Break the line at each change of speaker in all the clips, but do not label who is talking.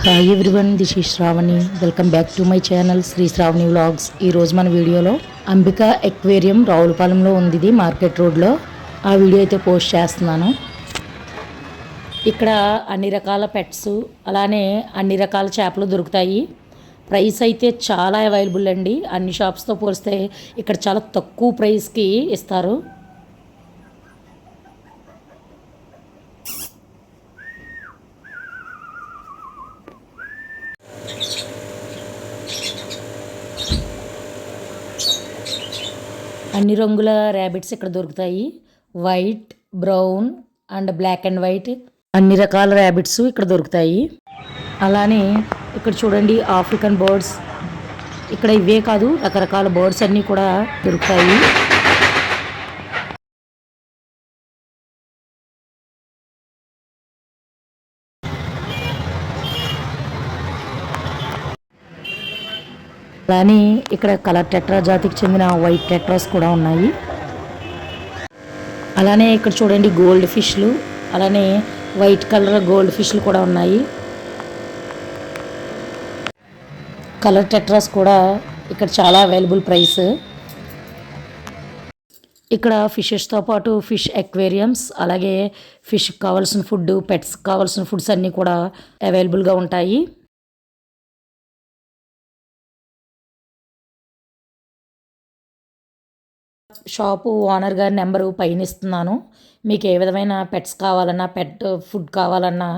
Hi everyone, this is Shravani. Welcome back to my channel Shri Shravani vlogs. ఈరోజు మన వీడియోలో Ambika aquarium రావులపాలెంలో ఉంది, ఇది మార్కెట్ రోడ్లో. ఆ వీడియో అయితే పోస్ట్ చేస్తున్నాను. ఇక్కడ అన్ని రకాల పెట్స్, అలానే అన్ని రకాల చేపలు దొరుకుతాయి. ప్రైస్ అయితే చాలా అవైలబుల్ అండి. అన్ని షాప్స్తో పోలిస్తే ఇక్కడ చాలా తక్కువ ప్రైస్కి ఇస్తారు. అన్ని రంగుల ర్యాబిట్స్ ఇక్కడ దొరుకుతాయి. White, brown and black and white అన్ని రకాల ర్యాబిట్స్ ఇక్కడ దొరుకుతాయి. అలానే ఇక్కడ చూడండి ఆఫ్రికన్ బర్డ్స్. ఇక్కడ ఇవే కాదు, రకరకాల బర్డ్స్ అన్నీ కూడా దొరుకుతాయి. అలానే ఇక్కడ కలర్ టెట్రా జాతికి చెందిన వైట్ టెట్రాస్ కూడా ఉన్నాయి. అలానే ఇక్కడ చూడండి గోల్డ్ ఫిష్లు, అలానే వైట్ కలర్ గోల్డ్ ఫిష్లు కూడా ఉన్నాయి. కలర్ టెట్రాస్ కూడా ఇక్కడ చాలా అవైలబుల్ ప్రైస్. ఇక్కడ ఫిషెస్తో పాటు ఫిష్ ఎక్వేరియంస్, అలాగే ఫిష్కి కావాల్సిన ఫుడ్, పెట్స్కి కావాల్సిన ఫుడ్స్ అన్నీ కూడా అవైలబుల్గా ఉంటాయి. షాపు ఓనర్ గారి నెంబరు పైన ఇస్తున్నాను. మీకు ఏ విధమైన పెట్స్ కావాలన్నా, పెట్ ఫుడ్ కావాలన్నా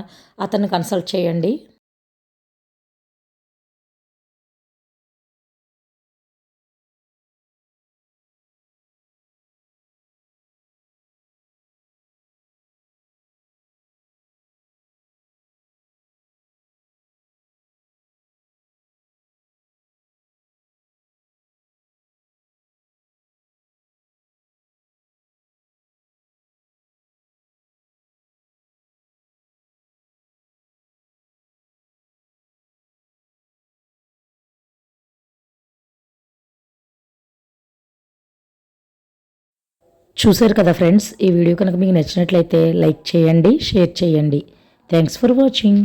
అతన్ని కన్సల్ట్ చేయండి. చూశారు కదా ఫ్రెండ్స్, ఈ వీడియో కనుక మీకు నచ్చినట్లయితే లైక్ చేయండి, షేర్ చేయండి. Thanks for watching.